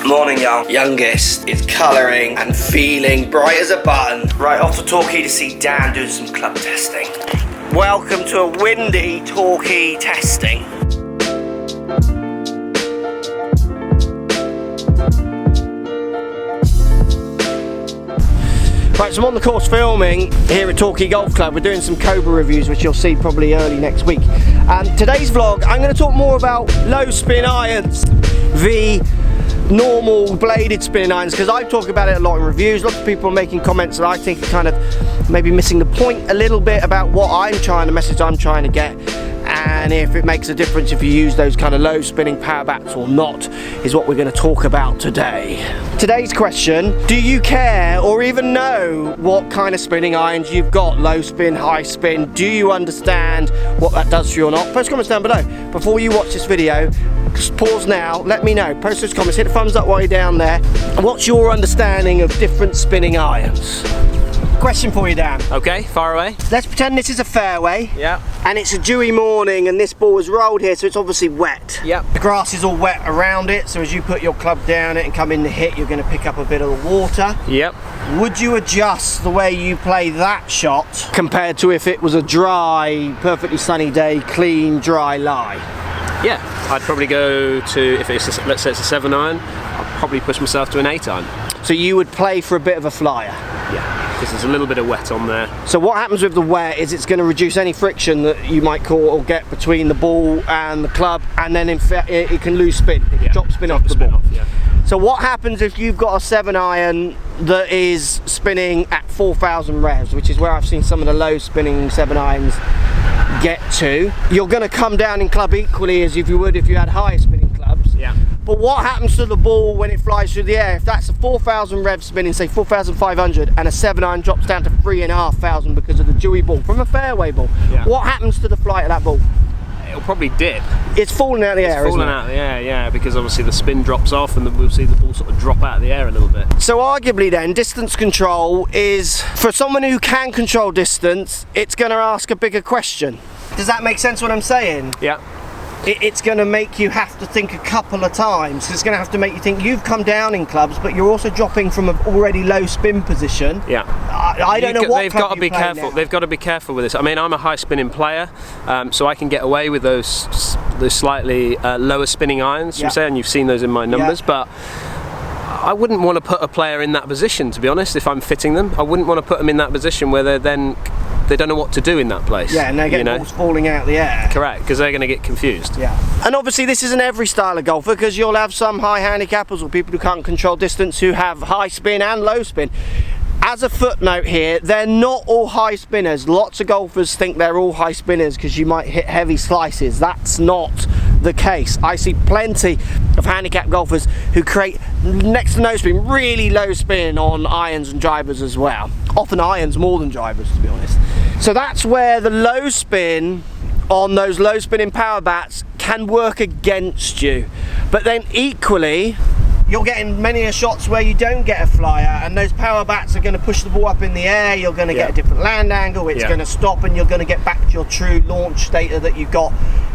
Morning, young. Youngest is colouring and feeling bright as a button. Right, off to Torquay to see Dan doing some club testing. Welcome to a windy Torquay testing. Right, so I'm on the course filming here at Torquay Golf Club. We're doing some Cobra reviews, which you'll see probably early next week. Today's vlog, I'm going to talk more about low spin irons, the normal bladed spinning irons, because I talk about it a lot in reviews. Lots of people are making comments that I think are kind of maybe missing the point a little bit about what the message I'm trying to get, and if it makes a difference if you use those kind of low spinning power bats or not, is what we're going to talk about today. Today's question: do you care or even know what kind of spinning irons you've got? Low spin, high spin? Do you understand what that does for you or not? Post comments down below. Before you watch this video, just pause now, let me know. Post those comments, hit the thumbs up while you're down there. What's your understanding of different spinning irons? Question for you, Dan. Okay, far away. Let's pretend this is a fairway. Yeah. And it's a dewy morning and this ball is rolled here, so it's obviously wet. Yep. The grass is all wet around it, so as you put your club down it and come in the hit, you're going to pick up a bit of the water. Yep. Would you adjust the way you play that shot compared to if it was a dry, perfectly sunny day, clean, dry lie? Yeah, I'd probably go to, if it's let's say it's a 7 iron, I'd probably push myself to an 8 iron. So you would play for a bit of a flyer? Yeah, because there's a little bit of wet on there. So what happens with the wet is it's going to reduce any friction that you might call or get between the ball and the club, and then in fact it can lose spin. It can drop spin off the ball. Yeah. So what happens if you've got a 7 iron that is spinning at 4,000 revs, which is where I've seen some of the low spinning 7 irons get to? You're going to come down in club equally as if you would if you had higher spinning clubs. Yeah. But what happens to the ball when it flies through the air? If that's a 4,000 rev spinning, say 4,500, and a 7 iron drops down to 3,500 because of the dewy ball from a fairway ball, what happens to the flight of that ball? It'll probably dip. It's falling out of the air, isn't it? It's falling out of the air, yeah, because obviously the spin drops off and we'll see the ball sort of drop out of the air a little bit. So arguably then, distance control is, for someone who can control distance, it's going to ask a bigger question. Does that make sense what I'm saying? Yeah. It's going to make you have to think a couple of times. It's going to have to make you think you've come down in clubs, but you're also dropping from an already low spin position. Yeah. I don't know what they've got to be careful. Now. They've got to be careful with this. I mean, I'm a high spinning player, so I can get away with those slightly lower spinning irons. You say, and you've seen those in my numbers, but I wouldn't want to put a player in that position, to be honest. If I'm fitting them, I wouldn't want to put them in that position where they don't know what to do in that place. Yeah, and they're getting balls falling out of the air. Correct, because they're going to get confused. Yeah. And obviously this isn't every style of golfer, because you'll have some high handicappers or people who can't control distance who have high spin and low spin. As a footnote here, they're not all high spinners. Lots of golfers think they're all high spinners because you might hit heavy slices. That's not the case. I see plenty of handicap golfers who create next to no spin, really low spin on irons and drivers as well. Often irons more than drivers, to be honest. So that's where the low spin on those low spinning power bats can work against you. But then equally, you're getting many shots where you don't get a flyer, and those power bats are going to push the ball up in the air. You're going to get a different land angle, it's going to stop, and you're going to get back to your true launch data that you've got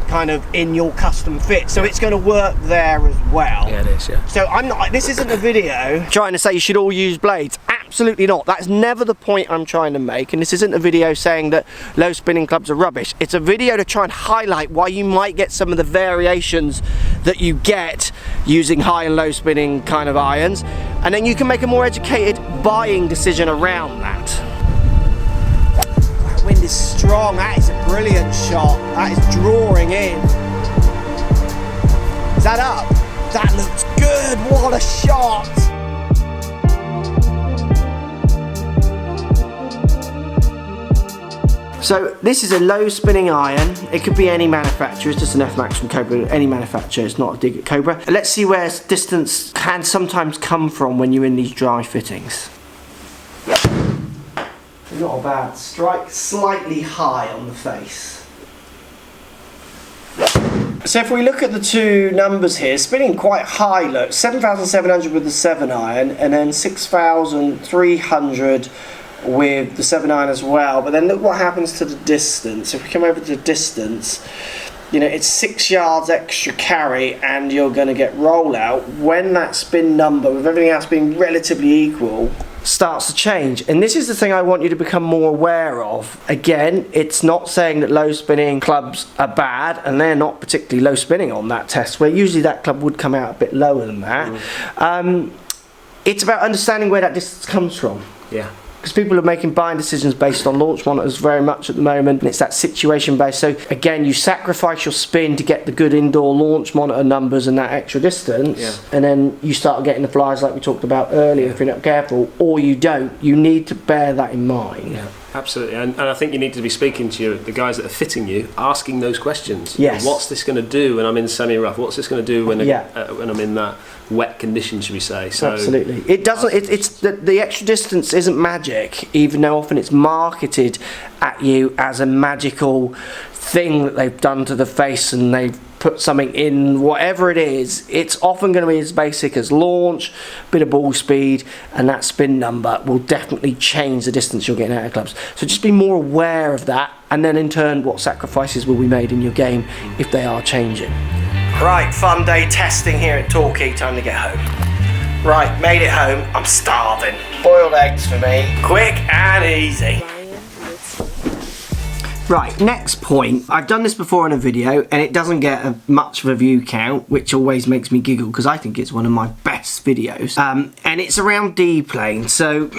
kind of in your custom fit. So it's going to work there as well. Yeah, it is, yeah. So this isn't a video trying to say you should all use blades. Absolutely not. That's never the point I'm trying to make, and this isn't a video saying that low spinning clubs are rubbish. It's a video to try and highlight why you might get some of the variations that you get using high and low spinning kind of irons, and then you can make a more educated buying decision around that. That wind is strong. That is a brilliant shot. That is drawing in. Is that up? That looks good. What a shot. So this is a low spinning iron. It could be any manufacturer. It's just an F-Max from Cobra. Any manufacturer. It's not a dig at Cobra. Let's see where distance can sometimes come from when you're in these dry fittings. Not a bad strike. Slightly high on the face. So if we look at the two numbers here, spinning quite high, look, 7,700 with the 7 iron, and then 6,300 with the 7-iron as well, but then look what happens to the distance. If we come over to the distance, you know, it's 6 yards extra carry and you're going to get rollout when that spin number, with everything else being relatively equal, starts to change. And this is the thing I want you to become more aware of. Again, it's not saying that low spinning clubs are bad, and they're not particularly low spinning on that test, where usually that club would come out a bit lower than that. It's about understanding where that distance comes from. Yeah. Because people are making buying decisions based on launch monitors very much at the moment, and it's that situation based. So again, you sacrifice your spin to get the good indoor launch monitor numbers and that extra distance, and then you start getting the flies like we talked about earlier if you're not careful, or you don't. You need to bear that in mind. Yeah. Absolutely, and I think you need to be speaking to the guys that are fitting you, asking those questions. Yes. What's this going to do when I'm in semi-rough? What's this going to do when I'm in that wet condition, should we say? So absolutely, it doesn't. It's the extra distance isn't magic, even though often it's marketed at you as a magical thing that they've done to the face and they've put something in. Whatever it is, it's often going to be as basic as launch, bit of ball speed, and that spin number will definitely change the distance you're getting out of clubs. So just be more aware of that, and then in turn what sacrifices will be made in your game if they are changing. Right, fun day testing here at Torquay. Time to get home. Right, made it home. I'm starving. Boiled eggs for me, quick and easy. Right, next point. I've done this before in a video and it doesn't get much of a view count, which always makes me giggle because I think it's one of my best videos. And it's around Deplane. So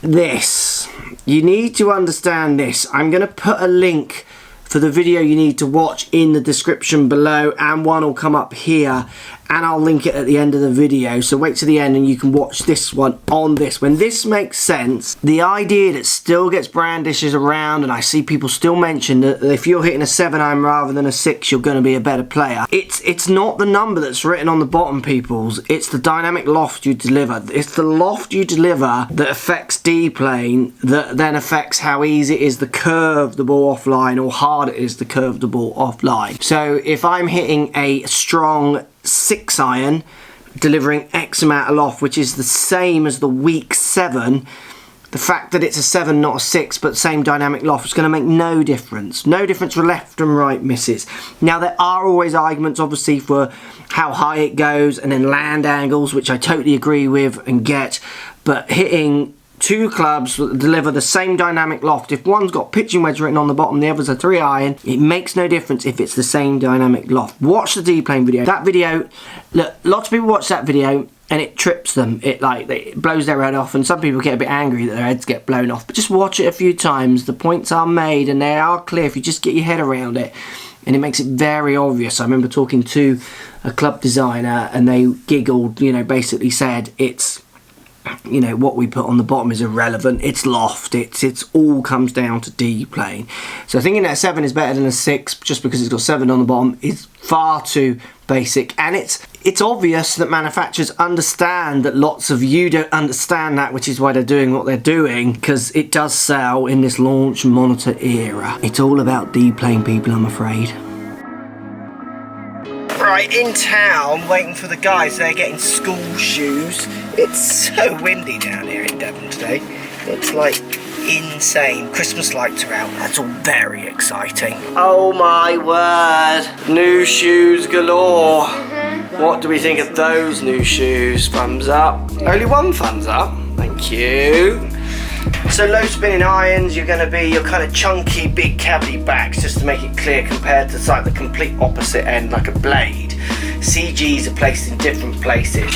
this, you need to understand this. I'm going to put a link for the video you need to watch in the description below, and one will come up here, and I'll link it at the end of the video, so wait to the end and you can watch this one on this. When this makes sense, the idea that still gets brandishes around, and I see people still mention that if you're hitting a 7-iron rather than a 6, you're going to be a better player. It's not the number that's written on the bottom, peoples. It's the dynamic loft you deliver. It's the loft you deliver that affects Deplane, that then affects how easy it is to curve the ball offline or hard it is to curve the ball offline. So if I'm hitting a strong 6-iron delivering X amount of loft, which is the same as the weak 7, the fact that it's a 7 not a 6 but same dynamic loft is going to make no difference. No difference for left and right misses. Now there are always arguments obviously for how high it goes and then land angles, which I totally agree with and get, but hitting two clubs that deliver the same dynamic loft, if one's got pitching wedge written on the bottom, the other's a 3-iron, it makes no difference if it's the same dynamic loft. Watch the Deplane video. That video, look, lots of people watch that video and it trips them. It blows their head off, and some people get a bit angry that their heads get blown off. But just watch it a few times. The points are made and they are clear if you just get your head around it. And it makes it very obvious. I remember talking to a club designer and they giggled, you know, basically said it's, you know, what we put on the bottom is irrelevant. It's loft. It's all comes down to Deplane. So thinking that a 7 is better than a 6 just because it's got 7 on the bottom is far too basic. And it's obvious that manufacturers understand that lots of you don't understand that, which is why they're doing what they're doing, because it does sell in this launch monitor era. It's all about Deplane, people, I'm afraid. Right, in town, waiting for the guys. They're getting school shoes. It's so windy down here in Devon today. It's like insane. Christmas lights are out. That's all very exciting. Oh my word. New shoes galore. What do we think of those new shoes? Thumbs up. Only one thumbs up. Thank you. So low spinning irons, you're going to be your kind of chunky big cavity backs, just to make it clear, compared to like the complete opposite end like a blade. CGs are placed in different places.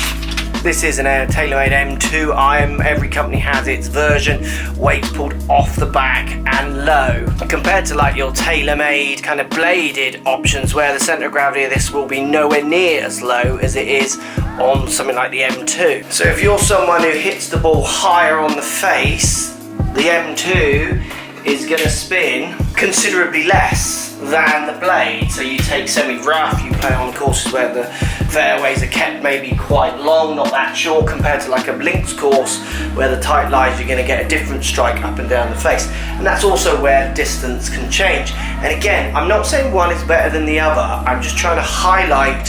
This is a tailor-made M2 iron. Every company has its version. Weight pulled off the back and low. Compared to like your tailor-made kind of bladed options, where the centre of gravity of this will be nowhere near as low as it is on something like the M2. So if you're someone who hits the ball higher on the face, the M2 is going to spin considerably less than the blade. So you take semi-rough, you play on courses where the fairways are kept maybe quite long, not that short, compared to like a links course where the tight lies, you're going to get a different strike up and down the face. And that's also where distance can change. And again, I'm not saying one is better than the other, I'm just trying to highlight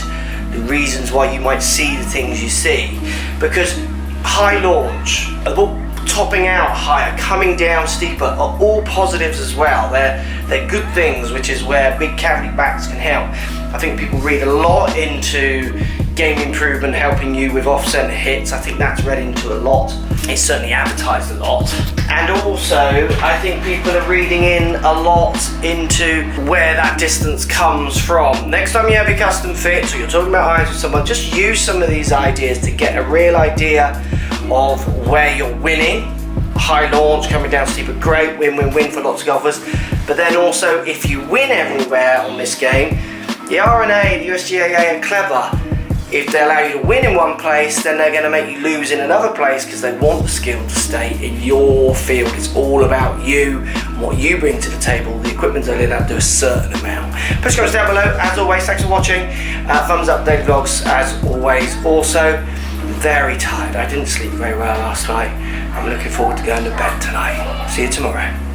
the reasons why you might see the things you see. Because high launch, the ball topping out higher, coming down steeper are all positives as well. They're good things, which is where big cavity backs can help. I think people read a lot into game improvement helping you with off-centre hits. I think that's read into a lot. It's certainly advertised a lot. And also, I think people are reading in a lot into where that distance comes from. Next time you have your custom fit, or you're talking about irons with someone, just use some of these ideas to get a real idea of where you're winning. High launch, coming down steeper, great, win-win-win for lots of golfers. But then also, if you win everywhere on this game, the R&A, the USGAA are clever. If they allow you to win in one place, then they're going to make you lose in another place because they want the skill to stay in your field. It's all about you and what you bring to the table. The equipment's only allowed to do a certain amount. Push comments down below. As always, thanks for watching. Thumbs up, daily vlogs, as always. Also, very tired. I didn't sleep very well last night. I'm looking forward to going to bed tonight. See you tomorrow.